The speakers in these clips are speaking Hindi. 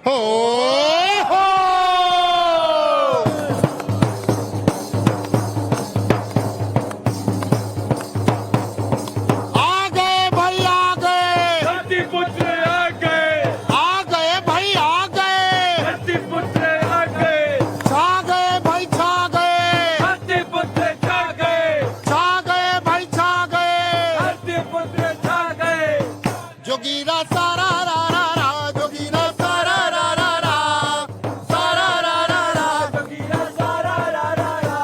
हो हो आ गए भाई आ गए, धरती पुत्र आ गए, आ गए भाई आ गए, धरती पुत्र आ गए, छा गए भाई छा गए, धरती पुत्र छा गए, छा गए भाई छा गए, धरती पुत्र छा गए। जोगीरा सारा रा रा रा, जोगीरा सारा रा रा रा, सारा रा रा रा। जोगीरा सारा रा रा रा,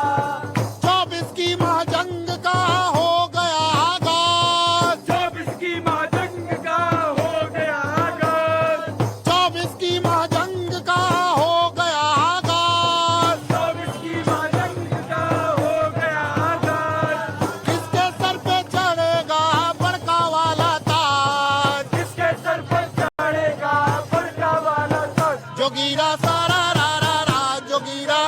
24 की महाजंग का हो गया आगाज, 24 की महाजंग का हो गया आगाज, 24 की महाजंग का हो गया आगाज। 24 की महाजंग का हो गया आगाज। किसके सर पे चढ़ेगा बड़का वाला ताज, किसके सर पर चढ़ेगा बड़का वाला तख्त। जोगीरा सारा रा रा रा, जोगीरा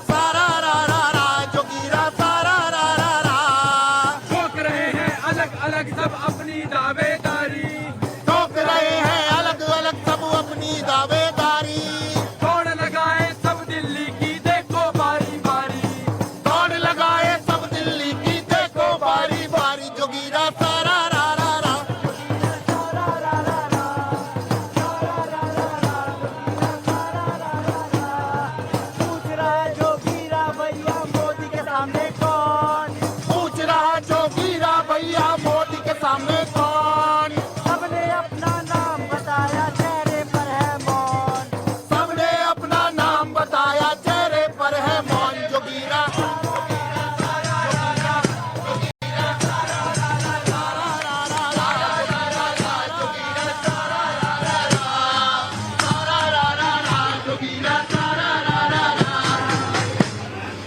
सारा रा रा रा, जोगीरा सारा रा रा रा। ठोक रहे हैं अलग अलग सब अपनी दावेदारी, ठोक रहे हैं अलग अलग सब अपनी दावेदारी, दौड़ लगाए सब दिल्ली की देखो बारी बारी, दौड़ लगाए सब दिल्ली की देखो बारी बारी। जोगीरा सारा रा रा रा, पूछ रहा जोगीरा भैया मोदी के सामने कौन, पूछ रहा जोगीरा भैया मोदी के सामने कौन। सबने अपना नाम बताया चेहरे पर है मौन, सबने अपना नाम बताया चेहरे पर है मौन। जोगीरा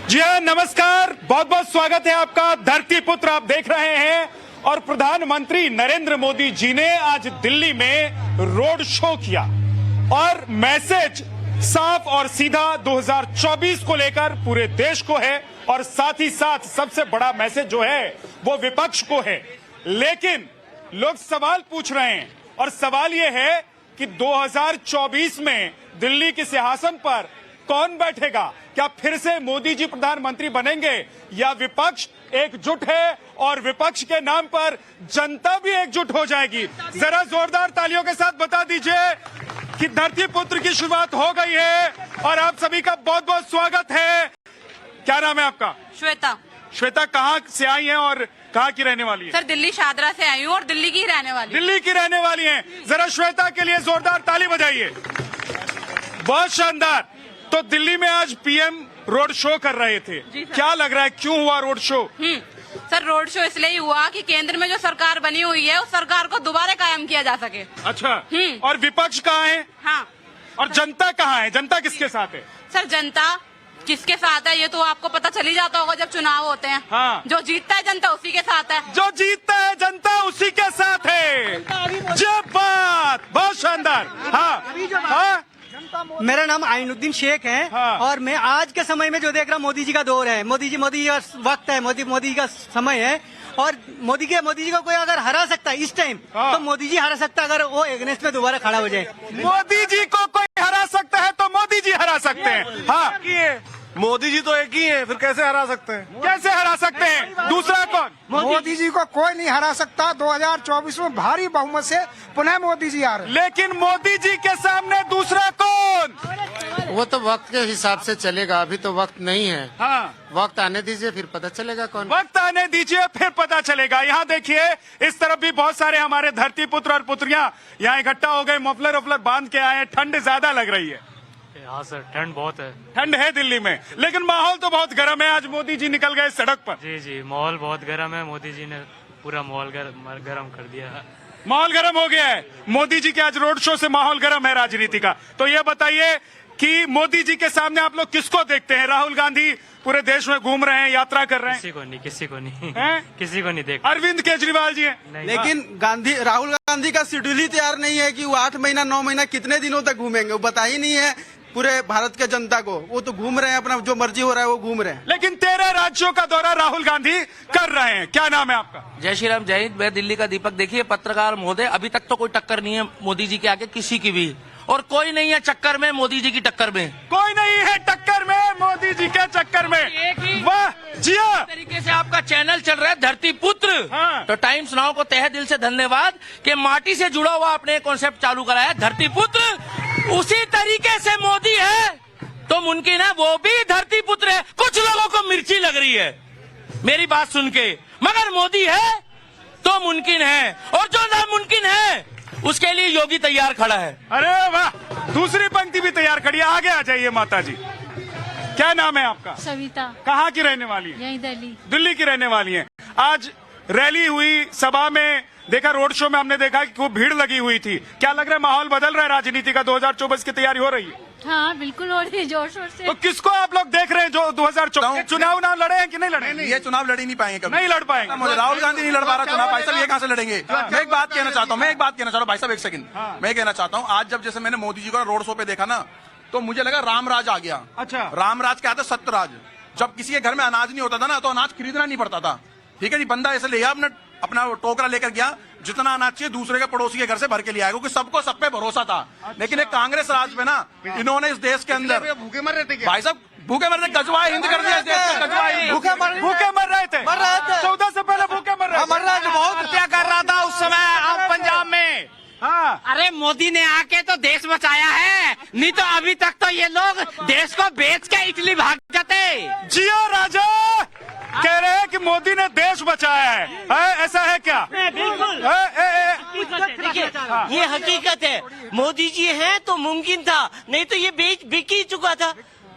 जी हाँ, नमस्कार, बहुत बहुत स्वागत है आपका। धरती पुत्र आप देख रहे हैं और प्रधानमंत्री नरेंद्र मोदी जी ने आज दिल्ली में रोड शो किया और मैसेज साफ और सीधा 2024 को लेकर पूरे देश को है और साथ ही साथ सबसे बड़ा मैसेज जो है वो विपक्ष को है। लेकिन लोग सवाल पूछ रहे हैं और सवाल ये है कि 2024 में दिल्ली के सिंहासन पर कौन बैठेगा? क्या फिर से मोदी जी प्रधानमंत्री बनेंगे या विपक्ष एकजुट है और विपक्ष के नाम पर जनता भी एकजुट हो जाएगी? जरा जोरदार तालियों के साथ बता दीजिए कि धरती पुत्र की शुरुआत हो गई है और आप सभी का बहुत बहुत स्वागत है। क्या नाम है आपका? श्वेता। श्वेता, कहाँ से आई हैं और कहाँ की रहने वाली है? सर दिल्ली शादरा से आई हूँ और दिल्ली की ही रहने वाली हूँ। दिल्ली की रहने वाली हैं। जरा श्वेता के लिए जोरदार ताली बजाइए। बहुत शानदार। तो दिल्ली में आज पीएम रोड शो कर रहे थे, जी सर। क्या लग रहा है क्यों हुआ road show? Sir road show इसलिए ही हुआ कि केंद्र में जो सरकार बनी हुई है उस सरकार को दोबारा कायम किया जा सके। अच्छा, और विपक्ष कहाँ है हाँ और जनता कहाँ है? जनता किसके साथ है? सर जनता किसके साथ है ये तो आपको पता चल ही जाता होगा जब चुनाव होते हैं। हाँ। जो जीतता है जनता उसी के साथ है। जो जीतता है जनता उसी के साथ है। जब बात, बहुत शानदार। हाँ, मेरा नाम आइनुद्दीन शेख है। हाँ। और मैं आज के समय में जो देख रहा हूँ मोदी जी का दौर है, मोदी जी का वक्त है, मोदी का समय है और मोदी जी को कोई अगर हरा सकता है इस टाइम हाँ। तो मोदी जी हरा सकता है अगर वो एग्नेस्ट में दोबारा खड़ा हो जाए। मोदी जी को कोई हरा सकता है तो मोदी जी हरा सकते हैं। हाँ, मोदी जी तो एक ही है, फिर कैसे हरा सकते हैं? कैसे हरा सकते हैं? दूसरा कौन? मोदी जी को कोई नहीं हरा सकता। 2024 में भारी बहुमत से पुनः मोदी जी आ रहे हैं। लेकिन मोदी जी के सामने दूसरा कौन? वो तो वक्त के हिसाब से चलेगा, अभी तो वक्त नहीं है। हाँ, वक्त आने दीजिए फिर पता चलेगा कौन। वक्त आने दीजिए फिर पता चलेगा। यहाँ देखिए, इस तरफ भी बहुत सारे हमारे धरती पुत्र और पुत्रियां यहाँ इकट्ठा हो गए, मफलर वफलर बांध के आए। ठंड ज्यादा लग रही है। हाँ सर, ठंड बहुत है। ठंड है दिल्ली में, लेकिन माहौल तो बहुत गर्म है। आज मोदी जी निकल गए सड़क पर। जी जी, माहौल बहुत गर्म है। मोदी जी ने पूरा माहौल गर्म कर दिया है। माहौल गर्म हो गया है। मोदी जी के आज रोड शो से माहौल गर्म है राजनीति का। तो ये बताइए कि मोदी जी के सामने आप लोग किसको देखते हैं? राहुल गांधी पूरे देश में घूम रहे हैं, यात्रा कर रहे हैं। किसी को नहीं हैं? किसी को नहीं देख। अरविंद केजरीवाल जी हैं। लेकिन राहुल गांधी का शेड्यूल ही तैयार नहीं है कि वो 8 महीना 9 महीना कितने दिनों तक घूमेंगे, वो पता ही नहीं है। पूरे भारत के जनता को। वो तो घूम रहे हैं, अपना जो मर्जी हो रहा है वो घूम रहे हैं। लेकिन 13 राज्यों का दौरा राहुल गांधी कर रहे हैं। क्या नाम है आपका? जय श्री राम, जय हिंद। मैं दिल्ली का दीपक। देखिए पत्रकार महोदय, अभी तक तो कोई टक्कर नहीं है मोदी जी के आगे किसी की भी, और कोई नहीं है चक्कर में मोदी जी की टक्कर में। कोई नहीं है टक्कर में मोदी जी के चक्कर में। वाह जी हाँ। तरीके से आपका चैनल चल रहा है धरती पुत्र। हाँ। तो टाइम्स नाउ को तहे दिल से धन्यवाद कि माटी से जुड़ा हुआ आपने कॉन्सेप्ट चालू करा है, धरती पुत्र। उसी तरीके से मोदी है तो मुमकिन है वो भी धरती पुत्र है। कुछ लोगों को मिर्ची लग रही है मेरी बात सुन के, मगर मोदी है तो मुमकिन है, और जो नामुमकिन है उसके लिए योगी तैयार खड़ा है। अरे वाह, दूसरी पंक्ति भी तैयार खड़ी है। आगे आ जाइए माता जी। क्या नाम है आपका? सविता। कहाँ की रहने वाली है? यही दिल्ली। दिल्ली की रहने वाली है। आज रैली हुई, सभा में देखा, रोड शो में हमने देखा कि खूब भीड़ लगी हुई थी। क्या लग रहा है माहौल बदल रहा है राजनीति का? 2024 की तैयारी हो रही है? हाँ बिल्कुल हो रही है, जोर शोर से। तो किसको आप लोग देख रहे हैं जो 2024 चुनाव लड़े हैं कि नहीं लड़े? ये चुनाव लड़ ही नहीं पाएंगे कभी। नहीं लड़ पाएंगे। राहुल गांधी नहीं लड़ पा रहा चुनाव, भाई साहब ये कहाँ से लड़ेंगे? मैं एक बात कहना चाहता हूँ, भाई साहब एक सेकंड। मैं कहना चाहता हूँ, आज जब जैसे मैंने मोदी जी को रोड शो पे देखा ना, तो मुझे लगा रामराज आ गया। अच्छा, रामराज क्या था? सत्यराज। जब किसी के घर में अनाज नहीं होता था ना, तो अनाज खरीदना नहीं पड़ता था। ठीक है जी, बंदा ऐसे ले अपना टोकरा लेकर गया, जितना अनाज चाहिए दूसरे के पड़ोसी के घर से भर के लिया, क्योंकि सबको सब पे भरोसा था। लेकिन एक कांग्रेस राज पे ना, इन्होंने इस देश के अंदर भूखे मर रहे थे क्या? भाई साहब भूखे मर रहे, गजवा हिंद कर दिया इस देश का। गजवा हिंद। भूखे मर रहे थे। 14 से पहले भूखे मर रहे थे। बहुत हत्या कर रहा था उस समय पंजाब में। हाँ। अरे मोदी ने आके तो देश बचाया है, नहीं तो अभी तक तो ये लोग देश को बेच के इटली भाग जाते। जियो राजा। कह रहे हैं कि मोदी ने देश बचाया है, ऐसा है क्या? बिल्कुल। देखिए, ये हकीकत है, मोदी जी हैं तो मुमकिन था, नहीं तो ये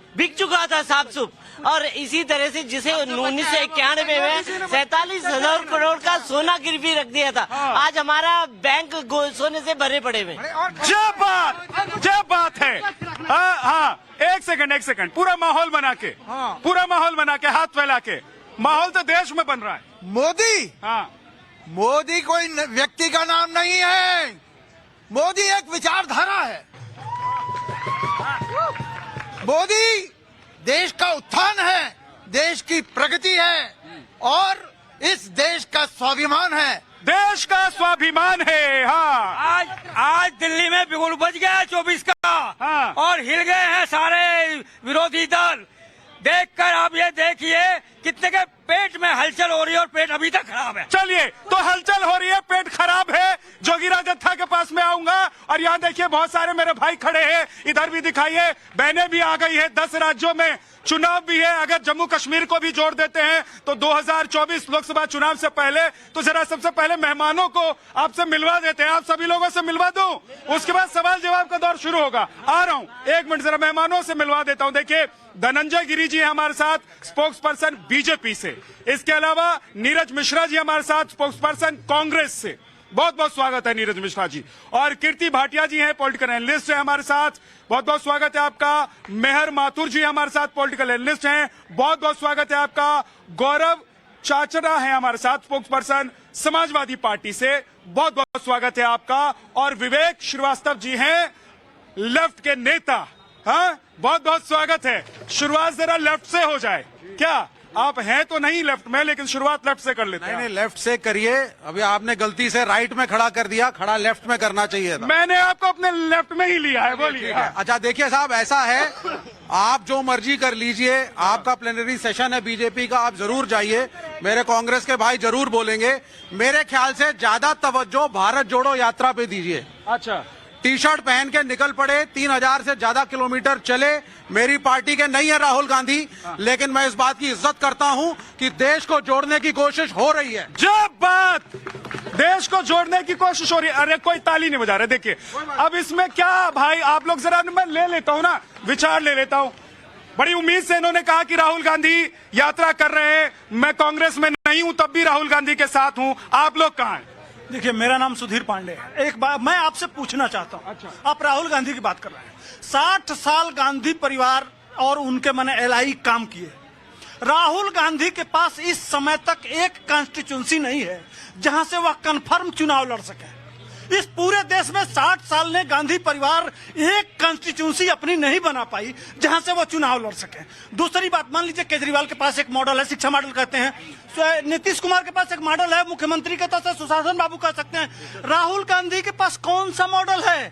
बिक चुका था साफ सुप। और इसी तरह से जिसे 1991 में 47,000 करोड़ का सोना गिरवी रख दिया था, आज हमारा बैंक सोने से भरे पड़े हुए। जब बात है। हाँ, एक सेकंड, पूरा माहौल बना के हाथ फैला के, माहौल तो देश में बन रहा है। मोदी, हाँ, मोदी कोई व्यक्ति का नाम नहीं है, मोदी एक विचारधारा है। मोदी देश का उत्थान है, देश की प्रगति है, और इस देश का स्वाभिमान है। देश का स्वाभिमान है। हाँ, आज दिल्ली में बिगुल बज गया 24 का। हाँ। और हिल गए हैं सारे विरोधी दल। देखकर आप ये देखिए कितने के पेट में हलचल हो रही है, और पेट अभी तक खराब है। चलिए, तो हलचल हो रही है, पेट खराब है। जोगीराज जत्था के पास में आऊंगा, और यहाँ देखिए बहुत सारे मेरे भाई खड़े हैं, इधर भी दिखाइए, बहनें भी आ गई है। 10 राज्यों में चुनाव भी है। अगर जम्मू कश्मीर को भी जोड़ देते हैं तो 2024 लोकसभा चुनाव से पहले, तो जरा सबसे पहले मेहमानों को आपसे मिलवा देते हैं। आप सभी लोगों से मिलवा दूं, उसके बाद सवाल जवाब का दौर शुरू होगा। आ रहा हूं, 1 मिनट, जरा मेहमानों से मिलवा देता हूं। देखिए, धनंजय गिरी जी हमारे साथ, स्पोक्स पर्सन बीजेपी से। इसके अलावा नीरज मिश्रा जी हमारे साथ, स्पोक्स पर्सन कांग्रेस से। बहुत बहुत स्वागत है नीरज मिश्रा जी। और कीर्ति भाटिया जी हैं, पॉलिटिकल एनालिस्ट हैं हमारे साथ। बहुत बहुत स्वागत है आपका। मेहर माथुर जी हमारे साथ, पॉलिटिकल एनालिस्ट हैं। बहुत बहुत स्वागत है आपका। गौरव चाचरा है हमारे साथ, स्पोक्स पर्सन समाजवादी पार्टी से। बहुत बहुत स्वागत है आपका। और विवेक श्रीवास्तव जी हैं, लेफ्ट के नेता। हाँ, बहुत बहुत स्वागत है। शुरुआत जरा लेफ्ट से हो जाए क्या? आप हैं तो नहीं लेफ्ट में, लेकिन शुरुआत लेफ्ट से कर लेते हैं। नहीं, लेफ्ट से करिए। अभी आपने गलती से राइट में खड़ा कर दिया, खड़ा लेफ्ट में करना चाहिए था। मैंने आपको अपने लेफ्ट में ही लिया है, बोलिए। अच्छा देखिए साहब, ऐसा है, आप जो मर्जी कर लीजिए, आपका प्लेनरी सेशन है बीजेपी का, आप जरूर जाइए। मेरे कांग्रेस के भाई जरूर बोलेंगे। मेरे ख्याल से ज्यादा तवज्जो भारत जोड़ो यात्रा पे दीजिए। अच्छा, टी शर्ट पहन के निकल पड़े, 3000 से ज्यादा किलोमीटर चले। मेरी पार्टी के नहीं है राहुल गांधी, लेकिन मैं इस बात की इज्जत करता हूं कि देश को जोड़ने की कोशिश हो रही है। जब बात देश को जोड़ने की कोशिश हो रही है। अरे कोई ताली नहीं बजा रहे। देखिए, अब इसमें क्या भाई, आप लोग जरा, मैं ले लेता हूं ना, विचार ले लेता हूं। बड़ी उम्मीद से इन्होंने कहा कि राहुल गांधी यात्रा कर रहे हैं। मैं कांग्रेस में नहीं हूं, तब भी राहुल गांधी के साथ हूं। आप लोग कहां हैं? देखिए, मेरा नाम सुधीर पांडे है। एक बात मैं आपसे पूछना चाहता हूं। अच्छा। आप राहुल गांधी की बात कर रहे हैं। 60 साल गांधी परिवार और उनके एलआई काम किए। राहुल गांधी के पास इस समय तक एक कॉन्स्टिट्यूंसी नहीं है जहां से वह कन्फर्म चुनाव लड़ सके। इस पूरे देश में 60 साल ने गांधी परिवार एक कॉन्स्टिट्यूंसी अपनी नहीं बना पाई जहां से वो चुनाव लड़ सके। दूसरी बात, मान लीजिए केजरीवाल के पास एक मॉडल है, शिक्षा मॉडल कहते हैं, नीतीश कुमार के पास एक मॉडल है, मुख्यमंत्री के तौर से सुशासन बाबू कह सकते हैं। राहुल गांधी के पास कौन सा मॉडल है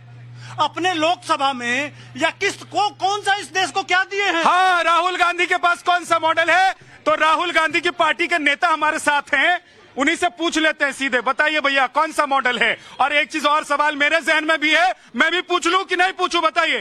अपने लोकसभा में, या कौन सा इस देश को क्या दिए हैं? हाँ, राहुल गांधी के पास कौन सा मॉडल है? तो राहुल गांधी की पार्टी के नेता हमारे साथ हैं, उन्हीं से पूछ लेते हैं सीधे। बताइए भैया, कौन सा मॉडल है? और एक चीज और सवाल मेरे जहन में भी है, मैं भी पूछ लूं कि नहीं पूछूं? बताइए,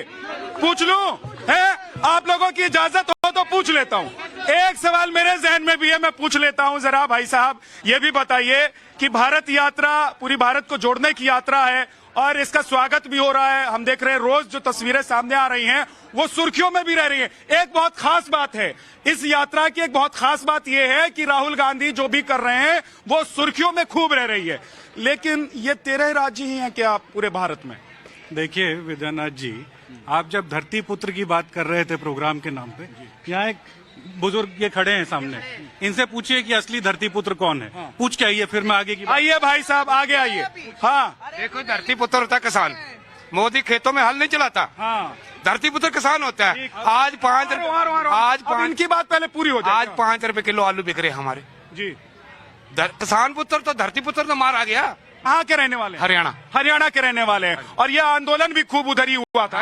पूछ लूं? है, आप लोगों की इजाजत हो तो पूछ लेता हूं। एक सवाल मेरे जहन में भी है, मैं पूछ लेता हूं। जरा भाई साहब ये भी बताइए कि भारत यात्रा पूरी भारत को जोड़ने की यात्रा है और इसका स्वागत भी हो रहा है। हम देख रहे हैं रोज जो तस्वीरें सामने आ रही हैं वो सुर्खियों में भी रह रही है। एक बहुत खास बात है इस यात्रा की, एक बहुत खास बात यह है कि राहुल गांधी जो भी कर रहे हैं वो सुर्खियों में खूब रह रही है। लेकिन ये 13 राज्य ही हैं क्या पूरे भारत में? देखिए विद्यानाथ जी, आप जब धरती पुत्र की बात कर रहे थे प्रोग्राम के नाम पे, यहाँ एक बुजुर्ग ये खड़े हैं सामने, इनसे पूछिए कि असली धरती पुत्र कौन है। पूछ के आइए, फिर मैं आगे की आइए भाई साहब, आगे आइए। हाँ, देखो, धरती पुत्र होता है किसान। मोदी खेतों में हल नहीं चलाता। हाँ, धरती पुत्र किसान होता है। आज 5 इनकी बात पहले पूरी हो जाए। आज 5 रुपए किलो आलू बिक रहे हमारे जी। किसान पुत्र तो धरती पुत्र तो मार आ गया। कहाँ के रहने वाले? हरियाणा के रहने वाले हैं। और ये आंदोलन भी खूब उधर ही हुआ था।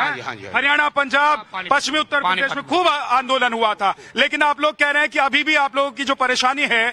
हरियाणा, पंजाब, पश्चिमी उत्तर प्रदेश में खूब आंदोलन हुआ था। लेकिन आप लोग कह रहे हैं कि अभी भी आप लोगों की जो परेशानी है,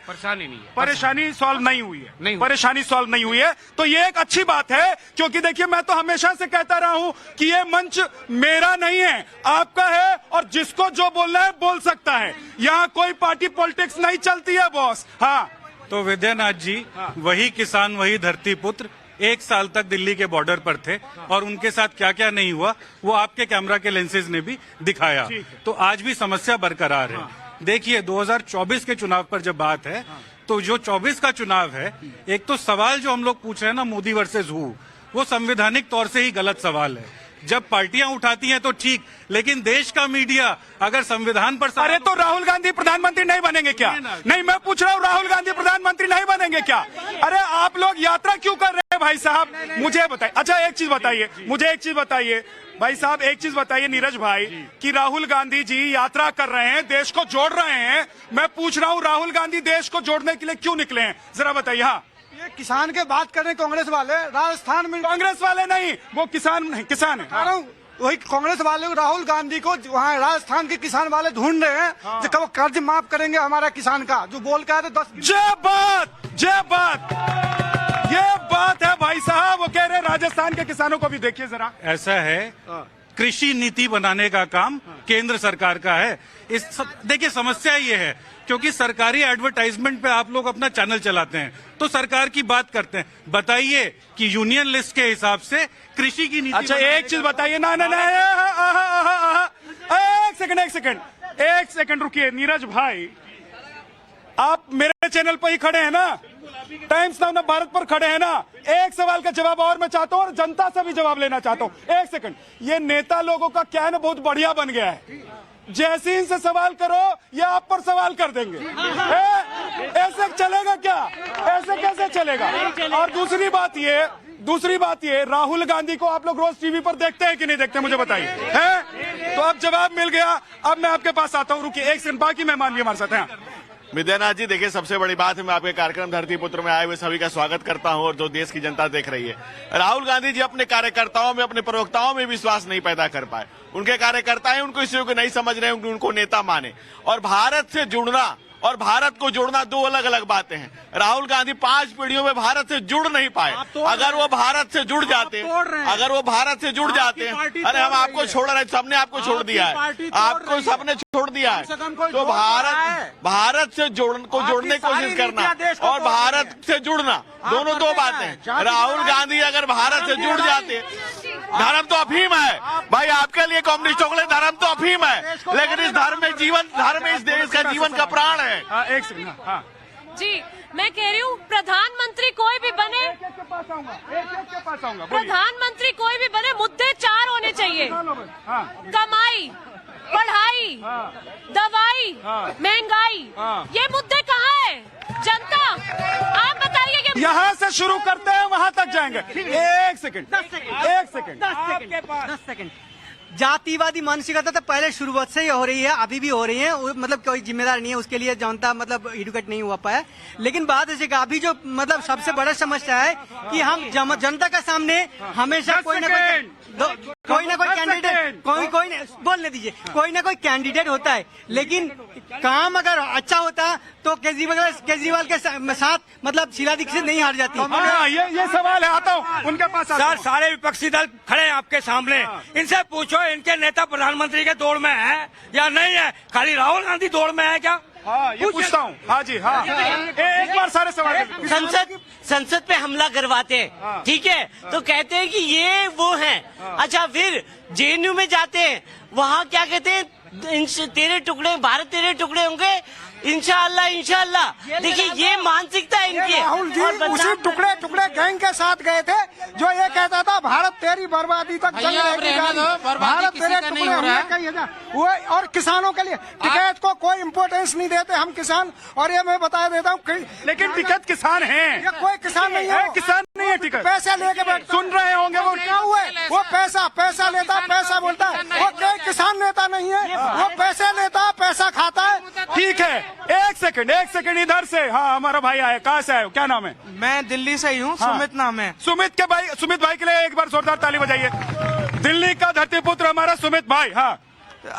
परेशानी सॉल्व नहीं हुई है। परेशानी सॉल्व नहीं हुई है, तो ये एक अच्छी बात है। क्योंकि देखिए, मैं तो हमेशा से कहता रहा हूं कि ये मंच मेरा नहीं है, आपका है, और जिसको जो बोलना है बोल सकता है। यहाँ कोई पार्टी पॉलिटिक्स नहीं चलती है बॉस। हाँ, तो विद्यानाथ जी, वही किसान वही धरती पुत्र 1 साल तक दिल्ली के बॉर्डर पर थे और उनके साथ क्या क्या नहीं हुआ वो आपके कैमरा के लेंसेज ने भी दिखाया। तो आज भी समस्या बरकरार है। देखिए, 2024 के चुनाव पर जब बात है, तो जो 24 का चुनाव है, एक तो सवाल जो हम लोग पूछ रहे हैं ना, मोदी वर्सेज हु, वो संवैधानिक तौर से ही गलत सवाल है। जब पार्टियां उठाती हैं तो ठीक, लेकिन देश का मीडिया अगर संविधान पर अरे तो राहुल गांधी प्रधानमंत्री नहीं बनेंगे क्या? नहीं, मैं पूछ रहा हूँ, राहुल गांधी प्रधानमंत्री नहीं बनेंगे क्या? अरे आप लोग यात्रा क्यों कर रहे हैं भाई साहब, मुझे बताइए। अच्छा, एक चीज बताइए, मुझे एक चीज बताइए भाई साहब, एक चीज बताइए नीरज भाई, कि राहुल गांधी जी यात्रा कर रहे हैं, देश को जोड़ रहे हैं। मैं पूछ रहा हूँ, राहुल गांधी देश को जोड़ने के लिए क्यों निकले हैं? जरा बताइए। हाँ, ये किसान के बात कर रहे हैं कांग्रेस वाले, राजस्थान में कांग्रेस वाले नहीं, वो किसान नहीं, किसान है। वही कांग्रेस वाले राहुल गांधी को वहाँ राजस्थान के किसान वाले ढूंढ रहे हैं जो कब कर्ज माफ करेंगे हमारा किसान का, जो बोल के आए थे 10। जय बात, ये बात है भाई साहब। वो कह रहे हैं राजस्थान के किसानों को भी देखिए जरा। ऐसा है, कृषि नीति बनाने का काम केंद्र सरकार का है। देखिए, समस्या ये है क्योंकि सरकारी एडवर्टाइजमेंट पे आप लोग अपना चैनल चलाते हैं तो सरकार की बात करते हैं। बताइए कि यूनियन लिस्ट के हिसाब से कृषि की नीति। अच्छा, एक चीज बताइए ना, एक सेकंड रुकिए नीरज भाई, आप मेरे चैनल पर ही खड़े हैं ना, टाइम्स नाउ भारत पर खड़े हैं ना। एक सवाल का जवाब और मैं चाहता हूं, और जनता से भी जवाब लेना चाहता हूं। एक सेकंड, ये नेता लोगों का क्या है ना, बहुत बढ़िया बन गया है। जैसे इनसे सवाल करो ये आप पर सवाल कर देंगे। ऐसे चलेगा क्या? ऐसे कैसे चलेगा? और दूसरी बात ये, राहुल गांधी को आप लोग रोज टीवी पर देखते हैं कि नहीं देखते, मुझे बताइए। हैं? तो अब जवाब मिल गया। अब मैं आपके पास आता हूँ, रुकिए एक सेकंड, बाकी मेहमान भी हमारे साथ हैं। विद्यानाथ जी, देखिए, सबसे बड़ी बात है, मैं आपके कार्यक्रम धरती पुत्र में आए हुए सभी का स्वागत करता हूं और जो देश की जनता देख रही है। राहुल गांधी जी अपने कार्यकर्ताओं में, अपने प्रवक्ताओं में विश्वास नहीं पैदा कर पाए। उनके कार्यकर्ता हैं, उनको इसी को नहीं समझ रहे हैं, उनको नेता माने। और भारत से जुड़ना और भारत को जोड़ना दो अलग अलग बातें हैं। राहुल गांधी 5 पीढ़ियों में भारत से जुड़ नहीं पाए। अगर वो भारत से जुड़ जाते, अरे हम आपको छोड़ रहे, सबने आपको छोड़ दिया है, आपको सबने छोड़ दिया है। तो भारत से जोड़ने की कोशिश करना और भारत से जुड़ना, दोनों दो बातें हैं। राहुल गांधी अगर भारत से जुड़ जाते, धर्म तो अफीम है भाई, आपके लिए कम्युनिस्टों के लिए धर्म तो अफीम है, लेकिन इस धर्म में इस देश का जीवन का प्राण है। एक सेकंड। हाँ जी, मैं कह रही हूँ प्रधानमंत्री कोई भी बने, प्रधानमंत्री कोई भी बने, मुद्दे 4 होने चाहिए। कमाई, पढ़ाई, दवाई, महंगाई, ये मुद्दे कहाँ है? जनता, आप बताइए। बताइए कि यहाँ से शुरू करते हैं वहां तक जाएंगे। एक सेकंड, 10 सेकंड। जातिवादी मानसिकता तो पहले शुरुआत से ही हो रही है, अभी भी हो रही है, मतलब कोई जिम्मेदार नहीं है उसके लिए, जनता मतलब एडुकेट नहीं हुआ पाया। लेकिन बात ऐसे अभी जो मतलब सबसे बड़ा समस्या है कि हम जनता का सामने हमेशा कोई ना कोई कैंडिडेट बोलने दीजिए, कोई ना कोई कैंडिडेट होता है, लेकिन काम अगर अच्छा होता तो केजरीवाल के साथ मतलब शीला दीक्षित नहीं हार जाती। ये सवाल है, आता हूँ उनके पास। सर, सारे विपक्षी दल खड़े हैं आपके सामने, इनसे पूछो इनके नेता प्रधानमंत्री के दौड़ में है या नहीं है? खाली राहुल गांधी दौड़ में है क्या? हाँ, ये पूछता हूँ। हाँ जी, हाँ, एक बार सारे सवाल। संसद पे हमला करवाते हैं, ठीक है, तो कहते हैं कि ये वो हैं। अच्छा, फिर जेएनयू में जाते हैं, वहाँ क्या कहते हैं? तेरे टुकड़े, भारत तेरे टुकड़े होंगे, इंशाअल्लाह। देखिए, ये मानसिकता है इनकी। राहुल जी उसी टुकड़े गैंग के साथ गए थे जो ये कहता था भारत तेरी बर्बादी तक चल रहेगी, भारत तेरे टुकड़े होंगे कई हजार। वो और किसानों के लिए टिकट को कोई इम्पोर्टेंस नहीं देते हम किसान। और ये मैं बता देता हूँ, लेकिन टिकट किसान हैं, ये कोई किसान नहीं है, किसान नहीं है, टिकट पैसे लेके बैठ सुन रहे होंगे वो क्या हुए, वो पैसा लेता, पैसा बोलता है, वो कोई किसान नेता नहीं है, वो पैसे लेता, पैसा खाता है। ठीक है, एक सेकंड इधर से। हाँ, हमारा भाई आया, कहाँ से आए, क्या नाम है? मैं दिल्ली से ही हूँ, सुमित नाम है। सुमित भाई के लिए एक बार जोरदार ताली बजाइए। दिल्ली का धरतीपुत्र हमारा सुमित भाई। हाँ,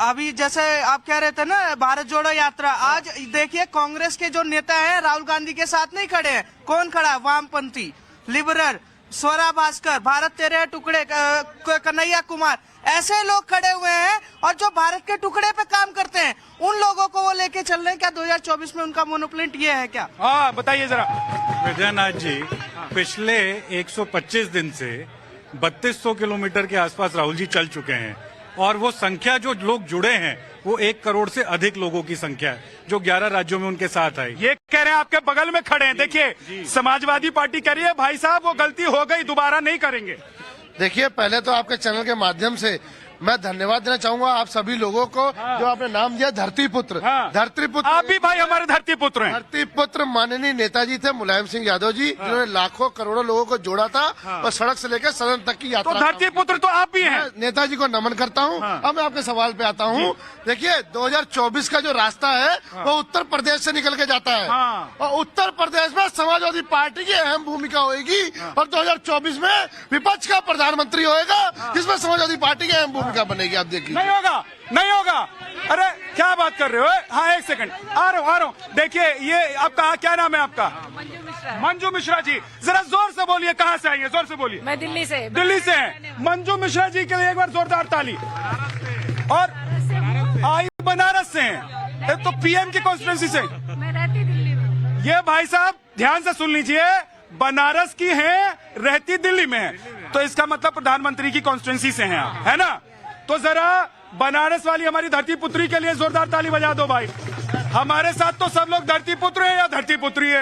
अभी जैसे आप कह रहे थे ना भारत जोड़ो यात्रा, आज देखिए कांग्रेस के जो नेता हैं राहुल गांधी के साथ नहीं खड़े हैं। कौन खड़ा है? वामपंथी, लिबरल, स्वरा भास्कर, भारत तेरे टुकड़े, कन्हैया कुमार, ऐसे लोग खड़े हुए हैं और जो भारत के टुकड़े पे काम करते हैं उन लोगों को वो लेके चल रहे हैं। क्या 2024 में उनका मोनोप्लिंट ये है क्या? हाँ, बताइए जरा। विजयनाथ जी, पिछले 125 दिन से 3200 किलोमीटर के आसपास राहुल जी चल चुके हैं और वो संख्या जो लोग जुड़े हैं वो 1 करोड़ से अधिक लोगों की संख्या है जो 11 राज्यों में उनके साथ आई। ये कह रहे हैं, आपके बगल में खड़े हैं, देखिए समाजवादी पार्टी कह रही है भाई साहब वो गलती हो गई, दोबारा नहीं करेंगे। देखिए, पहले तो आपके चैनल के माध्यम से मैं धन्यवाद देना चाहूंगा आप सभी लोगों को जो आपने नाम दिया धरतीपुत्र। धरतीपुत्र आप भी भाई हमारे धरतीपुत्र हैं। धरतीपुत्र माननीय नेताजी थे मुलायम सिंह यादव जी, जिन्होंने लाखों करोड़ों लोगों को जोड़ा था और सड़क से लेकर सदन तक की यात्रा। तो धरतीपुत्र तो आप भी हैं। नेताजी को नमन करता हूं। अब मैं आपके सवाल पे आता हूं। देखिए, 2024 का जो रास्ता है वो उत्तर प्रदेश से निकल के जाता है और उत्तर प्रदेश में समाजवादी पार्टी की अहम भूमिका होगी और 2024 में विपक्ष का प्रधानमंत्री होगा जिसमें समाजवादी पार्टी की अहम भूमिका बनेगी। आप देखिए, नहीं होगा। अरे क्या बात कर रहे हो? हाँ, एक सेकंड, आ रहा हूँ। देखिए, ये आपका क्या नाम है? आपका मंजू मिश्रा जी, जरा जोर से बोलिए, कहाँ से आई है? जोर से बोलिए। मैं दिल्ली से हैं। मंजू मिश्रा जी के लिए एक बार जोरदार ताली। और आई बनारस से हैं, तो पीएम की कॉन्स्टिट्यूंसी से। मैं रहती दिल्ली में। ये भाई साहब ध्यान से सुन लीजिए, बनारस की हैं, रहती दिल्ली में है, तो इसका मतलब प्रधानमंत्री की कॉन्स्टिट्यूंसी से हैं आप, है ना? तो जरा बनारस वाली हमारी धरती पुत्री के लिए जोरदार ताली बजा दो भाई। हमारे साथ तो सब लोग धरती पुत्र है या धरती पुत्री है?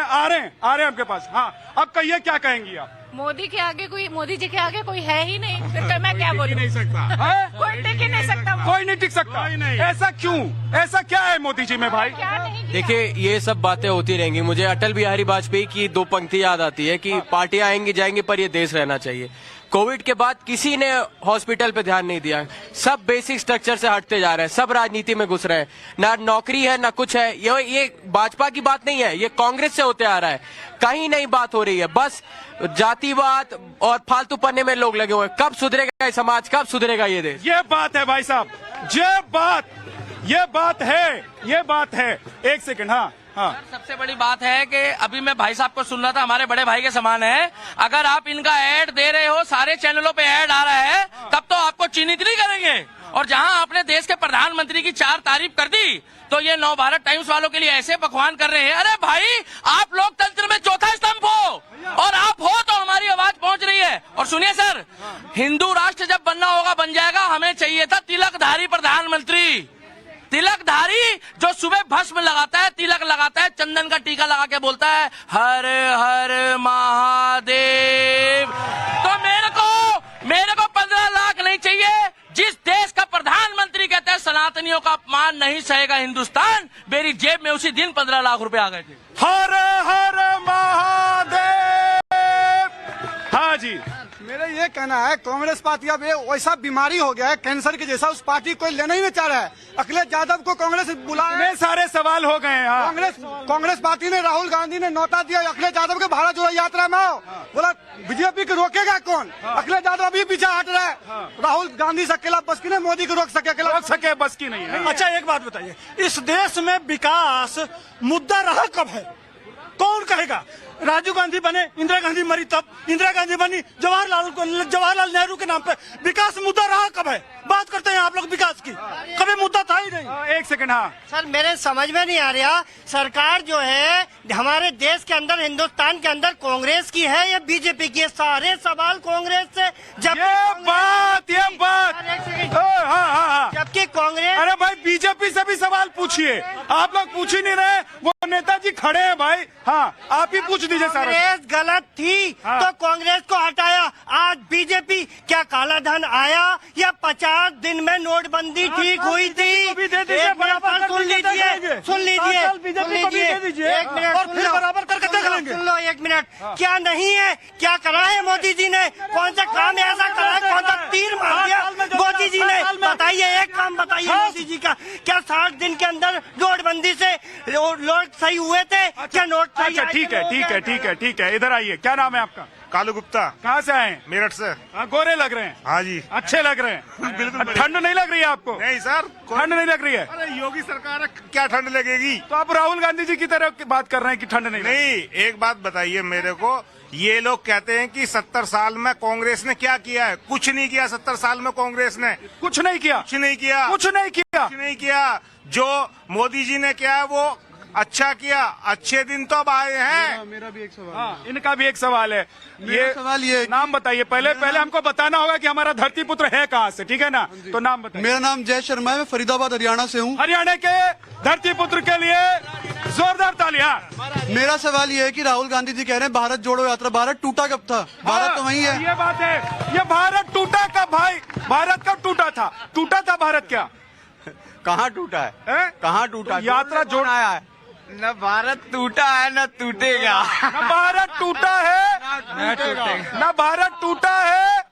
आ रहे हैं आपके पास। हाँ, अब कहिए क्या कहेंगी आप? मोदी जी के आगे कोई है ही नहीं, फिर मैं क्या बोलूं? नहीं सकता। कोई टिक ही नहीं सकता। कोई नहीं टिक सकता। ऐसा क्यों? ऐसा क्या है मोदी जी में भाई? देखिए, ये सब बातें होती रहेंगी। मुझे अटल बिहारी वाजपेयी की 2 पंक्ति याद आती है कि पार्टियां आएंगी जाएंगी पर ये देश रहना चाहिए। कोविड के बाद किसी ने हॉस्पिटल पे ध्यान नहीं दिया, सब बेसिक स्ट्रक्चर से हटते जा रहे हैं, सब राजनीति में घुस रहे हैं, ना नौकरी है ना कुछ है। ये भाजपा की बात नहीं है, ये कांग्रेस से होते आ रहा है। कहीं नहीं बात हो रही है, बस जातिवाद और फालतू पन्ने में लोग लगे हुए हैं। कब सुधरेगा ये समाज, कब सुधरेगा ये देश? ये बात है भाई साहब, ये बात है। एक सेकंड। हाँ, सबसे बड़ी बात है कि अभी मैं भाई साहब को सुन रहा था, हमारे बड़े भाई के समान है। अगर आप इनका ऐड दे रहे हो, सारे चैनलों पे ऐड आ रहा है, तब तो आपको चिन्हित नहीं करेंगे। और जहां आपने देश के प्रधानमंत्री की 4 तारीफ कर दी, तो ये नव भारत टाइम्स वालों के लिए ऐसे बकवान कर रहे हैं। अरे भाई, आप लोकतंत्र में चौथा स्तंभ हो और आप हो तो हमारी आवाज पहुंच रही है। और सुनिए सर, हिंदू राष्ट्र जब बनना होगा बन जाएगा। हमें चाहिए था तिलकधारी प्रधानमंत्री, तिलकधारी जो सुबह भस्म लगाता है, तिलक लगाता है, चंदन का टीका लगा के बोलता है हर हर महादेव। तो मेरे को 15 लाख नहीं चाहिए। जिस देश का प्रधानमंत्री कहते हैं सनातनी हिंदुस्तानियों का अपमान नहीं सहेगा हिंदुस्तान। मेरी जेब में उसी दिन 15 लाख रुपए आ गए थे। हर हर महादेव। हाँ जी, मेरा ये कहना है कांग्रेस पार्टी अब ये वैसा बीमारी हो गया है कैंसर के जैसा, उस पार्टी को लेना ही नहीं चाह रहा है। अखिलेश यादव को कांग्रेस बुलाया, इतने सारे सवाल हो गए हैं। हाँ। कांग्रेस पार्टी ने, राहुल गांधी ने न्योता दिया अखिलेश यादव के भारत जोड़ो यात्रा में आओ। बोला बीजेपी को रोकेगा कौन? अखिलेश यादव अभी पीछे हट रहा है। राहुल गांधी से अकेला बस की नहीं, मोदी को रोक सके बस की नहीं है। अच्छा एक बात बताइए, इस देश में विकास मुद्दा रहा कब है? कौन कहेगा? राजीव गांधी बने, इंदिरा गांधी मरी तब, इंदिरा गांधी बनी, जवाहरलाल नेहरू के नाम पे विकास मुद्दा रहा कब है? बात करते हैं आप लोग विकास की, कभी मुद्दा था ही नहीं। एक सेकंड। हाँ सर, मेरे समझ में नहीं आ रहा, सरकार जो है हमारे देश के अंदर, हिंदुस्तान के अंदर कांग्रेस की है या बीजेपी की है? सारे सवाल कांग्रेस से, जबकि कांग्रेस। अरे भाई बीजेपी से भी सवाल पूछिए, आप लोग पूछ ही नहीं रहे। वो नेताजी खड़े हैं भाई। हाँ, आप ही पूछ दीजिए। कांग्रेस गलत थी तो कांग्रेस को हटाया। आज बीजेपी, क्या काला धन आया या 50 दिन में नोटबंदी ठीक हुई थी? सुन लीजिए एक मिनट, और फिर बराबर करके देख लेंगे। सुन लो एक मिनट। क्या नहीं है? क्या करा है मोदी जी ने? कौन सा काम ऐसा करा है? कौन सा तीर मार दिया मोदी जी ने? बताइए, एक काम बताइए मोदी जी का। क्या 60 दिन के अंदर नोटबंदी से नोट सही हुए थे? क्या नोट सही? अच्छा ठीक है, इधर आइए। क्या नाम है आपका? कालू गुप्ता। कहाँ से आए? मेरठ से। हाँ, गोरे लग रहे हैं। हाँ जी, अच्छे लग रहे हैं। बिल्कुल। ठंड नहीं लग रही है आपको? नहीं सर, ठंड नहीं लग रही है। अरे योगी सरकार है, क्या ठंड लगेगी? तो आप राहुल गांधी जी की तरह बात कर रहे हैं कि ठंड नहीं। एक बात बताइए मेरे को, ये लोग कहते हैं कि 70 साल में कांग्रेस ने क्या किया है? कुछ नहीं किया 70 साल में कांग्रेस ने। कुछ नहीं किया। जो मोदी जी ने किया है वो अच्छा किया। अच्छे दिन तो अब आए हैं। मेरा भी एक सवाल। हाँ, इनका भी एक सवाल है। ये सवाल ये नाम बताइए पहले हमको बताना होगा कि हमारा धरती पुत्र है कहाँ से, ठीक है ना? तो नाम बताइए। मेरा नाम जय शर्मा है, मैं फरीदाबाद हरियाणा से हूँ। हरियाणा के धरती पुत्र के लिए जोरदार तालियां। मेरा सवाल ये है कि राहुल गांधी जी कह रहे हैं भारत जोड़ो यात्रा, भारत टूटा कब था? भारत तो वही है। ये बात है, ये भारत टूटा कब भाई? भारत कब टूटा था भारत? क्या कहाँ टूटा है? कहाँ टूटा? यात्रा जोड़ आया है। न भारत टूटा है न टूटेगा। न भारत टूटा है न भारत टूटा है।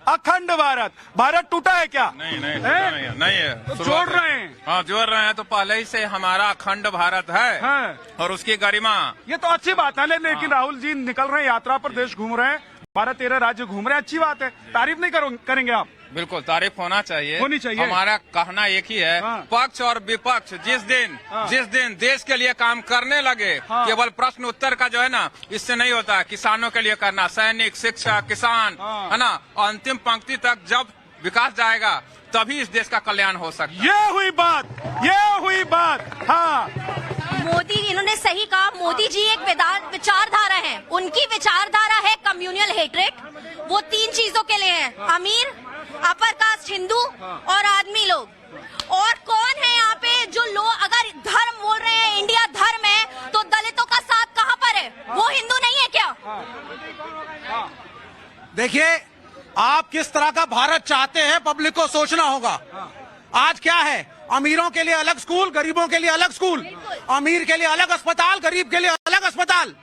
अखंड भारत। भारत टूटा है क्या? नहीं है। तो जोड़ रहे हैं। हाँ, जोड़ रहे हैं। तो पहले ही से हमारा अखंड भारत है और उसकी गरिमा। ये तो अच्छी बात है, लेकिन राहुल जी निकल रहे हैं यात्रा पर, देश घूम रहे हैं, 12-13 राज्य घूम रहे हैं, अच्छी बात है। तारीफ नहीं करेंगे आप? बिल्कुल तारीफ होनी चाहिए। हमारा कहना एक ही है, पक्ष और विपक्ष जिस दिन देश के लिए काम करने लगे, केवल प्रश्न उत्तर का जो है ना, इससे नहीं होता। किसानों के लिए करना, सैनिक, शिक्षक, किसान, है ना, अंतिम पंक्ति तक जब विकास जाएगा तभी इस देश का कल्याण हो सकता है। ये हुई बात। हाँ, मोदी, इन्होंने सही कहा। मोदी जी एक विचारधारा है, उनकी विचारधारा है कम्युनल हेट्रेड। वो 3 चीजों के लिए है, अमीर, अपर कास्ट हिंदू और आदमी लोग। और कौन है यहाँ पे जो लोग अगर धर्म बोल रहे हैं, इंडिया धर्म है, तो दलितों का साथ कहाँ पर है? वो हिंदू नहीं है क्या? देखिए, आप किस तरह का भारत चाहते हैं, पब्लिक को सोचना होगा। आज क्या है, अमीरों के लिए अलग स्कूल, गरीबों के लिए अलग स्कूल, अमीर के लिए अलग अस्पताल, गरीब के लिए अलग अस्पताल।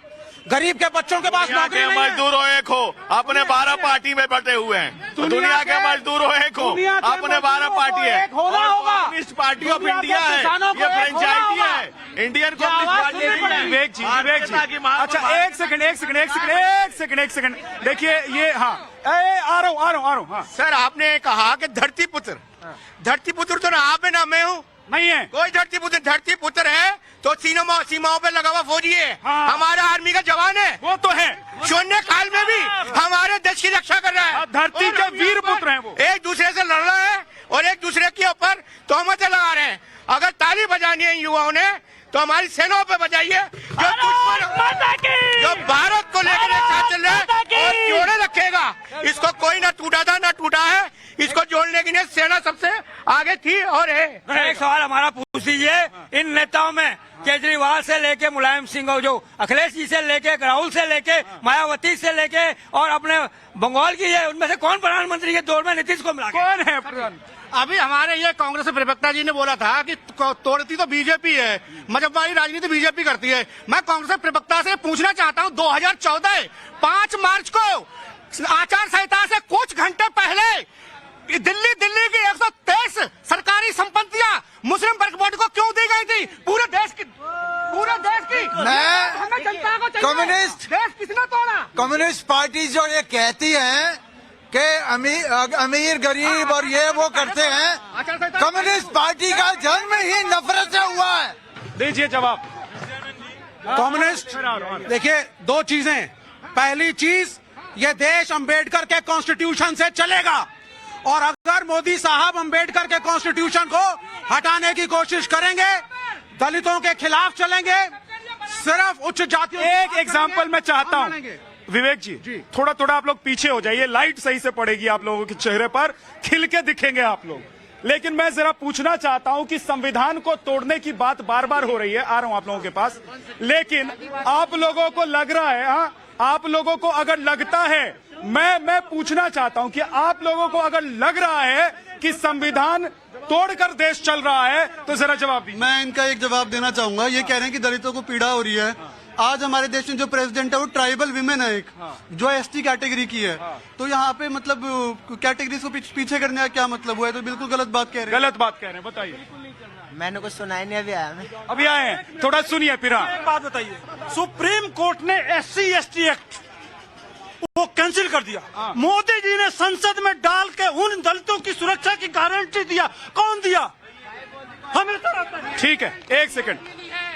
गरीब के बच्चों के पास नौकरी नहीं है। मजदूरों एक हो, अपने 12 पार्टी में बटे हुए हैं। दुनिया के मजदूरों एक हो, अपने 12 पार्टी है। कम्युनिस्ट पार्टी ऑफ इंडिया है, ये फ्रेंचाइजी है, इंडियन कम्युनिस्ट पार्टी। विवेक जी, अच्छा एक सेकंड। देखिए ये, हाँ, आ रहा हूँ। हाँ। सर, आपने कहा कि धरती पुत्र तो ना आप है ना मैं हूँ। नहीं है कोई धरती पुत्र है तो सीमाओं पे लगा हुआ फौजी है। हाँ। हमारा आर्मी का जवान है, वो तो है। शून्य काल में भी हमारे देश की रक्षा कर रहा है। धरती के वीर पुत्र हैं वो। एक दूसरे से लड़ रहे हैं और एक दूसरे के ऊपर तोहमतें लगा रहे हैं। अगर ताली बजानी है युवाओं ने तो हमारी सेनाओं पे बजाइए, जो भारत को लेकर एक साथ चल रहा है और जोड़े रखेगा। इसको कोई ना टूटा था ना टूटा है, इसको जोड़ने के लिए सेना सबसे आगे थी और है। एक सवाल हमारा पूछ दीजिए, इन नेताओं में केजरीवाल से लेके मुलायम सिंह और जो अखिलेश जी से लेके राहुल से लेके मायावती से लेके और अपने बंगाल की है, उनमें से कौन प्रधानमंत्री के दौर में नीतीश को मिला? कौन है प्रधान? अभी हमारे ये कांग्रेस प्रवक्ता जी ने बोला था कि तोड़ती तो बीजेपी है, मजबूरी राजनीति बीजेपी करती है। मैं कांग्रेस प्रवक्ता से पूछना चाहता हूं, 2014 5 मार्च को आचार संहिता से कुछ घंटे पहले दिल्ली की 123 सरकारी संपत्तियां मुस्लिम वर्ग बोर्ड को क्यों दी गई थी? पूरे देश की हमें जनता को चाहिए। कम्युनिस्ट देश किसने तोड़ा? कम्युनिस्ट पार्टी जो ये कहती है कि अमीर गरीब और ये वो करते हैं, कम्युनिस्ट पार्टी का जन्म ही नफरत से हुआ है। दीजिए जवाब। कम्युनिस्ट देखिए, दो चीजें। पहली चीज, ये देश अंबेडकर के कॉन्स्टिट्यूशन से चलेगा, और अगर मोदी साहब अंबेडकर के कॉन्स्टिट्यूशन को हटाने की कोशिश करेंगे, दलितों के खिलाफ चलेंगे, सिर्फ उच्च जातियों। एक एग्जाम्पल मैं चाहता हूं, विवेक जी थोड़ा थोड़ा आप लोग पीछे हो जाइए, लाइट सही से पड़ेगी आप लोगों के चेहरे पर, खिल के दिखेंगे आप लोग। लेकिन मैं जरा पूछना चाहता हूं कि संविधान को तोड़ने की बात बार बार हो रही है, आ रहा हूं आप लोगों के पास, लेकिन आप लोगों को लग रहा है, हाँ, आप लोगों को अगर लगता है, मैं पूछना चाहता हूं कि आप लोगों को अगर लग रहा है कि संविधान तोड़कर देश चल रहा है, तो जरा जवाब दीजिए। मैं इनका एक जवाब देना चाहूंगा। ये कह रहे हैं कि दलितों को पीड़ा हो रही है। आज हमारे देश में जो प्रेसिडेंट है वो ट्राइबल विमेन है, एक जो एसटी कैटेगरी की है। तो यहाँ पे मतलब कैटेगरी को पीछे करने का क्या मतलब हुआ है? तो बिल्कुल गलत बात कह रहे हैं। गलत बात कह रहे हैं, बताइए। मैंने कुछ सुनाई नहीं, अभी आया मैं। अभी आए हैं, थोड़ा सुनिए फिर। एक बात बताइए, सुप्रीम कोर्ट ने SC/ST एक्ट वो कैंसिल कर दिया। मोदी जी ने संसद में डाल के उन दलितों की सुरक्षा की गारंटी दिया। कौन दिया? हमें ठीक है, एक सेकंड,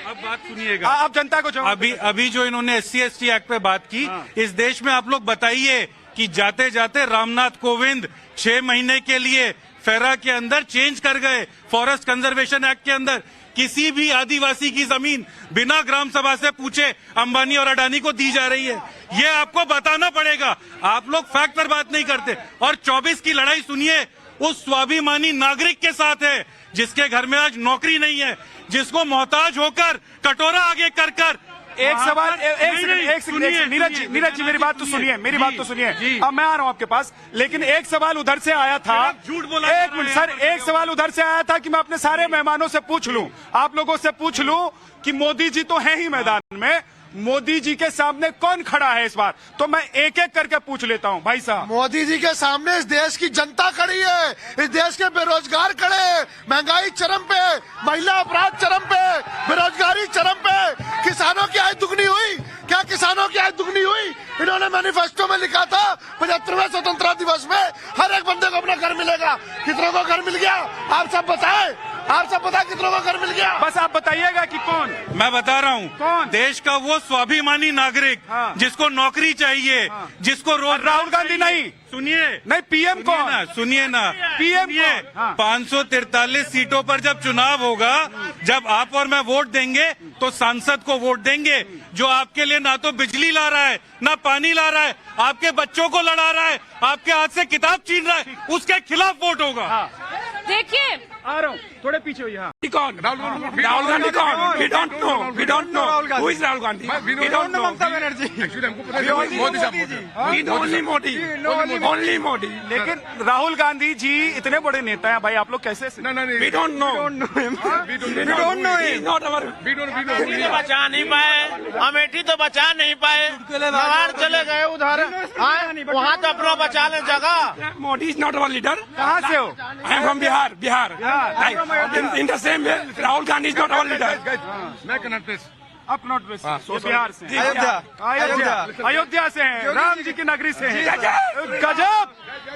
अब बात सुनिएगा। आप जनता को जवाब। अभी जो इन्होंने SC/ST एक्ट पे बात की, इस देश में आप लोग बताइए कि जाते जाते रामनाथ कोविंद 6 महीने के लिए फेरा के अंदर चेंज कर गए, फॉरेस्ट कंजर्वेशन एक्ट के अंदर किसी भी आदिवासी की जमीन बिना ग्राम सभा से पूछे अंबानी और अडानी को दी जा रही है। ये आपको बताना पड़ेगा, आप लोग फैक्ट पर बात नहीं करते। और 24 की लड़ाई सुनिए, उस स्वाभिमानी नागरिक के साथ है जिसके घर में आज नौकरी नहीं है, जिसको मोहताज होकर कटोरा आगे कर कर। एक सवाल, एक सेकंड, नीरज जी मेरी बात तो सुनिए, मेरी बात तो सुनिए। अब मैं आ रहा हूं आपके पास, लेकिन एक सवाल उधर से आया था। झूठ बोला। एक मिनट सर, एक सवाल उधर से आया था कि मैं अपने सारे मेहमानों से पूछ लूं, आप लोगों से पूछ लूं कि मोदी जी तो है ही मैदान में, मोदी जी के सामने कौन खड़ा है इस बार? तो मैं एक एक करके पूछ लेता हूं। भाई साहब, मोदी जी के सामने इस देश की जनता खड़ी है, इस देश के बेरोजगार खड़े हैं, महंगाई चरम पे, महिला अपराध चरम पे, बेरोजगारी चरम पे, किसानों की आय दुगनी हुई। क्या किसानों की आय दुगनी हुई? इन्होंने मैनिफेस्टो में लिखा था 75वें स्वतंत्रता दिवस में हर एक बंदे को अपना घर मिलेगा। कितनों को घर मिल गया? आप सब बताएं, आप सब बताएं कितनों को घर मिल गया? बस आप बताइएगा कि कौन। मैं बता रहा हूँ, कौन? देश का वो स्वाभिमानी नागरिक जिसको नौकरी चाहिए, जिसको राहुल गांधी नहीं, सुनिए नहीं, पीएम कौन? सुनिए ना, पीएम 543 सीटों पर जब चुनाव होगा, जब आप और मैं वोट देंगे तो सांसद को वोट देंगे जो आपके लिए ना तो बिजली ला रहा है, ना पानी ला रहा है, आपके बच्चों को लड़ा रहा है, आपके हाथ से किताब छीन रहा है, उसके खिलाफ वोट होगा। देखिए, आ रहा हूँ, थोड़े पीछे हुई। कौन? राहुल गांधी कौन? We don't know. We don't know. Who is Rahul Gandhi? We don't know. Mamata Banerjee. Only Modi. Only Modi. लेकिन राहुल गांधी जी इतने बड़े नेता हैं भाई, आप लोग कैसे? We don't know. We don't know him. Not our. तो बचा नहीं पाए, अमेठी तो बचा नहीं पाए, बाहर चले गए उधर, वहाँ तो अपना बचा ले जगह। Modi is not our leader. कहाँ से हो? I am from Bihar. Like, in the same way, Rahul Gandhi is not our leader. UP not west, Bihar से, अयोध्या से हैं, राम जी की नगरी से हैं। गजब,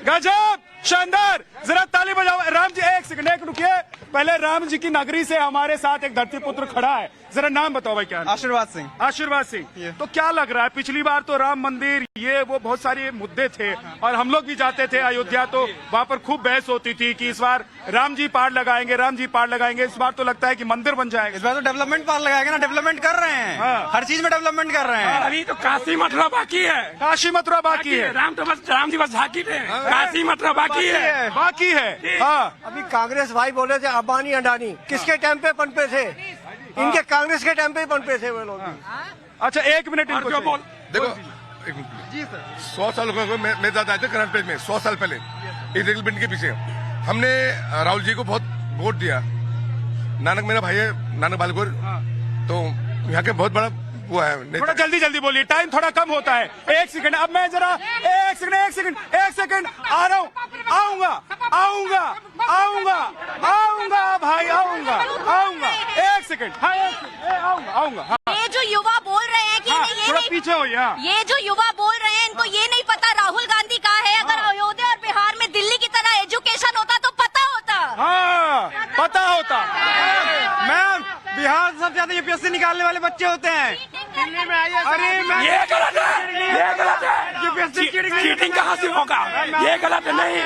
गजब, शानदार, जरा ताली बजाओ। राम जी, एक सेकंड, एक रुकिए, पहले राम जी की नगरी से हमारे साथ एक धरती पुत्र खड़ा है, जरा नाम बताओ भाई क्या? आशीर्वाद सिंह। आशीर्वाद सिंह। तो क्या लग रहा है, पिछली बार तो राम मंदिर ये वो बहुत सारे मुद्दे थे और हम लोग भी जाते थे अयोध्या तो वहाँ पर खूब बहस होती थी कि इस बार राम जी पार लगाएंगे, राम जी पार लगाएंगे। इस बार तो लगता है कि मंदिर बन जाएगा। इस बार तो डेवलपमेंट पार लगाएंगे ना, डेवलपमेंट कर रहे हैं। हाँ। हर चीज में डेवलपमेंट कर रहे हैं। अभी तो काशी मथुरा बाकी है, काशी मथुरा बाकी है, राम जी बस झांकी थे, काशी मथुरा बाकी है, बाकी है। हाँ, अभी कांग्रेस भाई बोले थे अंबानी अडानी किसके टाइम पे पनपे थे? इनके कांग्रेस के टाइम पे ही पनपे थे वो लोग। अच्छा 1 मिनट इनको जो बोल देखो जी सर, 100 साल मैं ज्यादा आए थे करंट पेज में, 100 साल पहले इस रेल बिल्डिंग के पीछे हमने राहुल जी को बहुत वोट दिया। नानक मेरा भाई है, नानक बालगोर, तो यहाँ के बहुत बड़ा वो है। थोड़ा जल्दी जल्दी बोलिए, टाइम थोड़ा कम होता है। 1 सेकंड, अब मैं जरा 1 सेकंड आ रहा हूँ, आऊंगा भाई, आऊंगा 1 सेकंड, आऊंगा। ये जो युवा बोल रहे हैं कि इन्हें ये थोड़ा नहीं, पीछे हो ये जो युवा बोल रहे हैं इनको ये नहीं पता राहुल गांधी कहाँ है। अगर अयोध्या और बिहार में दिल्ली की तरह एजुकेशन होता तो पता होता। हाँ, पता होता। मैम, बिहार सबसे ज्यादा यूपीएससी निकालने वाले बच्चे होते हैं। दिल्ली में आइए। अरे ये गलत है, ये गलत है। यूपीएससी चीटिंग कहाँ से होगा? ये गलत है। नहीं,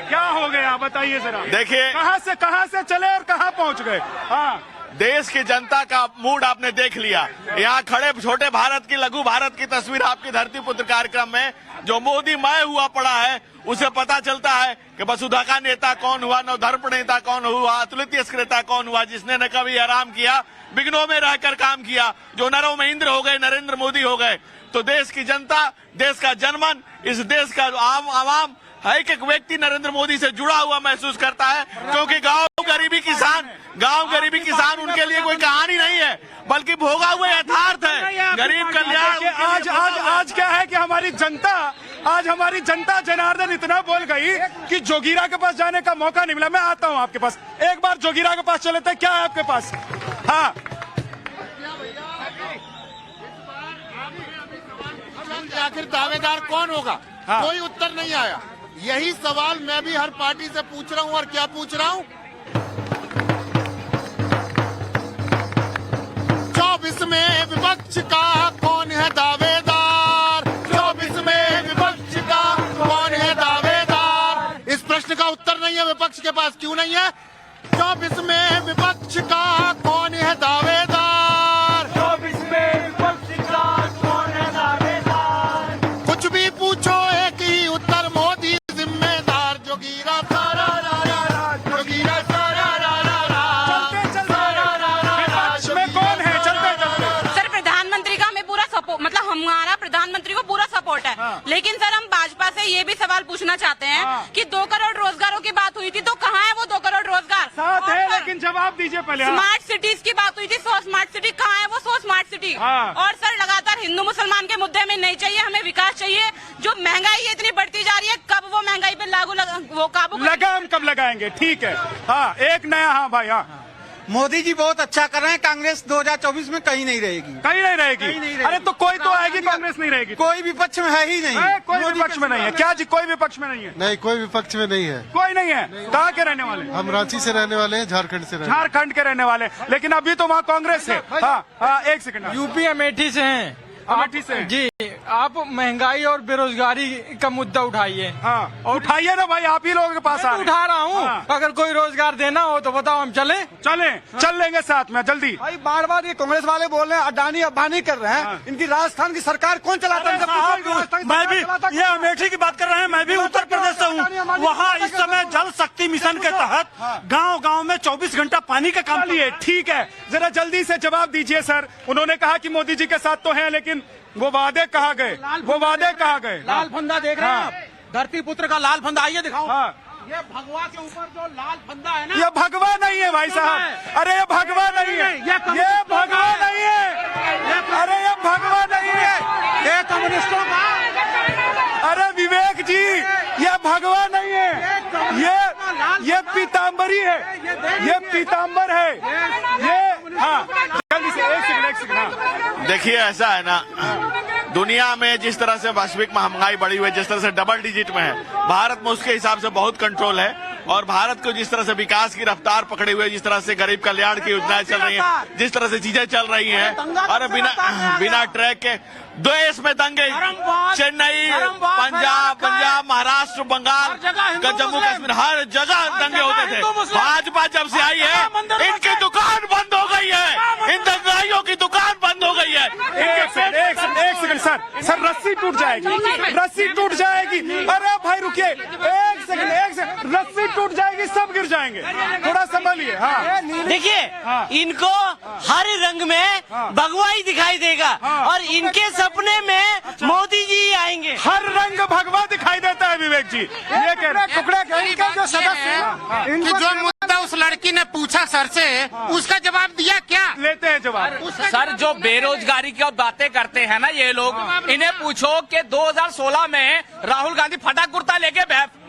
क्या हो गया बताइए जरा। देखिए कहाँ से चले और कहाँ पहुँच गए। हाँ, देश की जनता का मूड आपने देख लिया। यहाँ खड़े छोटे भारत की, लघु भारत की तस्वीर आपकी धरती पुत्र कार्यक्रम में जो मोदी मय हुआ पड़ा है, उसे पता चलता है कि वसुधा का नेता कौन हुआ, नवधर्म नेता कौन हुआ, अतुलित नेता कौन हुआ, जिसने न कभी आराम किया, विघ्नों में रहकर काम किया, जो नरों में इंद्र हो गए, नरेंद्र मोदी हो गए। तो देश की जनता, देश का जनमन, इस देश का आवाम, एक एक व्यक्ति नरेंद्र मोदी से जुड़ा हुआ महसूस करता है, क्योंकि गांव गरीबी किसान उनके लिए कोई कहानी नहीं है, बल्कि भोगा हुआ यथार्थ है। गरीब कल्याण आज क्या है कि हमारी जनता जनार्दन इतना बोल गई कि जोगीरा के पास जाने का मौका नहीं मिला। मैं आता हूँ आपके पास, एक बार जोगीरा के पास चले थे। क्या है आपके पास? हाँ, आखिर दावेदार कौन होगा? हाँ। कोई उत्तर नहीं आया। यही सवाल मैं भी हर पार्टी से पूछ रहा हूँ। और क्या पूछ रहा हूँ? 24 में विपक्ष का कौन है दावेदार? 24 में विपक्ष का कौन है दावेदार? इस प्रश्न का उत्तर नहीं है विपक्ष के पास। क्यों नहीं है? 24 में विपक्ष का कौन है दावेदार? 24 में विपक्ष का कौन है दावेदार? कुछ भी पूछो एक ही उत्तर, मोदी जिम्मेदार। जोगीरा सारा जोगीरा में कौन है? चलते सर, प्रधानमंत्री का हमें पूरा सपोर्ट, मतलब हमारा प्रधानमंत्री को पूरा सपोर्ट है। लेकिन सर, हम भाजपा से ये भी सवाल पूछना चाहते हैं कि 2 करोड़ रोजगारों की बात हुई थी, तो कहाँ है वो 2 करोड़ रोजगार? साथ है, लेकिन जवाब दीजिए पहले। स्मार्ट सिटीज की बात हुई थी, 100 स्मार्ट सिटी, कहाँ है वो 100 स्मार्ट सिटी? हाँ। और सर, लगातार हिंदू मुसलमान के मुद्दे में नहीं चाहिए, हमें विकास चाहिए। जो महंगाई इतनी बढ़ती जा रही है, कब वो महंगाई पे काबू लगाम कब लगाएंगे? ठीक है। हाँ, एक नया। हाँ भाई, हाँ, मोदी जी बहुत अच्छा कर रहे हैं। कांग्रेस 2024 में कहीं नहीं रहेगी। कहीं नहीं रहेगी। अरे तो कोई तो आएगी, कांग्रेस नहीं रहेगी। कोई विपक्ष में है ही नहीं। कोई विपक्ष में नहीं है। क्या जी, कोई विपक्ष में नहीं है? नहीं, कोई विपक्ष में नहीं है। कोई नहीं है। कहाँ के रहने वाले? हम रांची से रहने वाले हैं, झारखंड से रहने झारखंड के रहने वाले, लेकिन अभी तो वहाँ कांग्रेस है। हाँ, 1 सेकंड। यूपी अमेठी से हैं। अमेठी से जी, आप महंगाई और बेरोजगारी का मुद्दा उठाइए। हाँ, और उठाइए ना भाई, आप ही लोगों के पास उठा रहा हूँ। हाँ। अगर कोई रोजगार देना हो तो बताओ, हम चले चल लेंगे साथ में, जल्दी। भाई बार बार ये कांग्रेस वाले बोल रहे हैं अडानी अंबानी कर रहे हैं। हाँ। इनकी राजस्थान की सरकार कौन चलाता है? मैं भी ये अमेठी की बात कर रहे हैं। मैं भी उत्तर प्रदेश से हूँ। वहाँ इस समय जल शक्ति मिशन के तहत गांव में 24 घंटा पानी का काम चलिए, ठीक है, जरा जल्दी से जवाब दीजिए सर। उन्होंने कहा कि मोदी जी के साथ तो हैं, लेकिन वो वादे कहाँ गए? लाल फंदा देख रहे हैं आप? धरती पुत्र का लाल फंदा, आइए दिखाओ। हाँ, ये भगवा के ऊपर जो लाल फंदा है ना, ये भगवा नहीं है भाई साहब। अरे ये भगवा नहीं है, ये भगवा नहीं है। अरे ये भगवा नहीं है, ये कम्युनिस्टों का। अरे विवेक जी, ये भगवा नहीं है, ये पीताम्बरी है, ये पीताम्बर है ये। हाँ, जल्दी से 1 सेकंड। देखिए, ऐसा है ना, दुनिया में जिस तरह से वैश्विक महंगाई बढ़ी हुई है, जिस तरह से डबल डिजिट में है, भारत में उसके हिसाब से बहुत कंट्रोल है। और भारत को जिस तरह से विकास की रफ्तार पकड़े हुए, जिस तरह से गरीब कल्याण की योजनाएं चल रही हैं, जिस तरह से चीजें चल रही हैं, और बिना ट्रैक के देश में दंगे, चेन्नई, पंजाब, महाराष्ट्र, बंगाल, जम्मू कश्मीर, हर जगह दंगे होते थे। भाजपा जब से आई है, इनकी दुकान बंद हो गई है, इन दंगाइयों की दुकान बंद हो गई है। एक सेकंड सर, रस्सी टूट जाएगी। अरे भाई रुकिए, एक सेकंड, रस्सी टूट जाएगी, सब गिर जाएंगे, थोड़ा संभालिए। हाँ देखिए, इनको हर रंग में भगवा ही दिखाई देगा और इनके सपने में मोदी जी आएंगे। हर रंग भगवा दिखाई देता है विवेक जी, ये कह रहे हैं। टुकड़े गैंग के जो सदस्य हैं, कि जो मुद्दा उस लड़की ने पूछा सर से, उसका जवाब दिया क्या? लेते हैं जवाब। सर, जो बेरोजगारी की बातें करते हैं ना ये लोग, इन्हें पूछो कि 2016 में राहुल गांधी फटा कुर्ता लेके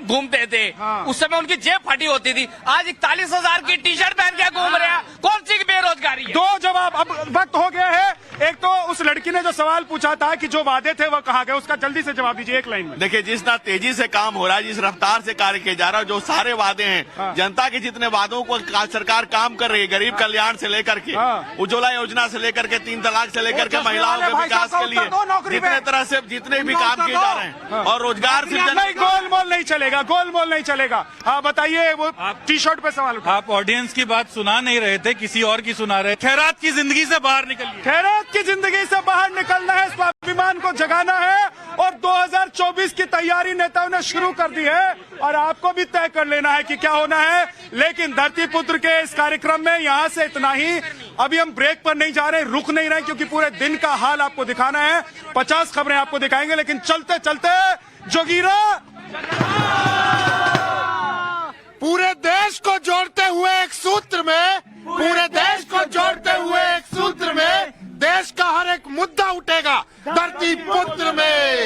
घूमते थे, उस समय उनकी जेब फटी होती थी। आज 41,000 की टी शर्ट पहन के घूम रहे हैं, कौन सी बेरोजगारी है? दो जवाब, अब वक्त हो गया है। एक तो उस लड़की ने जो सवाल पूछा था कि जो वादे थे वो कहाँ गए, उसका जल्दी से जवाब दीजिए एक लाइन में। देखिए, जिस तरह तेजी से काम हो रहा है, जिस रफ्तार से कार्य किया जा रहा है, जो सारे वादे हैं, जनता के जितने वादों को सरकार काम कर रही है, गरीब कल्याण से लेकर के उज्ज्वला योजना से लेकर के 3 तलाक से लेकर के महिलाओं के विकास के लिए जितने तरह से जितने भी काम किए जा रहे हैं, और रोजगार नहीं, गोलमोल नहीं चलेगा, गोलमोल नहीं चलेगा। हाँ बताइए, वो टी शर्ट पे सवाल उठा। आप ऑडियंस की बात सुना नहीं रहे थे, किसी और की सुना रहे। खैरात की जिंदगी से बाहर निकलिए। खैरात की जिंदगी से बाहर निकलना है, स्वाभिमान को जगाना है, और 2024 की तैयारी नेताओं ने शुरू कर दी है, और आपको भी तय कर लेना है कि क्या होना है। लेकिन धरती पुत्र के इस कार्यक्रम में यहाँ से इतना ही। अभी हम ब्रेक पर नहीं जा रहे, रुक नहीं रहे, क्योंकि पूरे दिन का हाल आपको दिखाना है। 50 खबरें आपको दिखाएंगे, लेकिन चलते चलते जोगीरा, पूरे देश को जोड़ते हुए एक सूत्र में, पूरे देश को जोड़ते हुए एक सूत्र में देश का हर एक मुद्दा उठेगा धरती पुत्र में।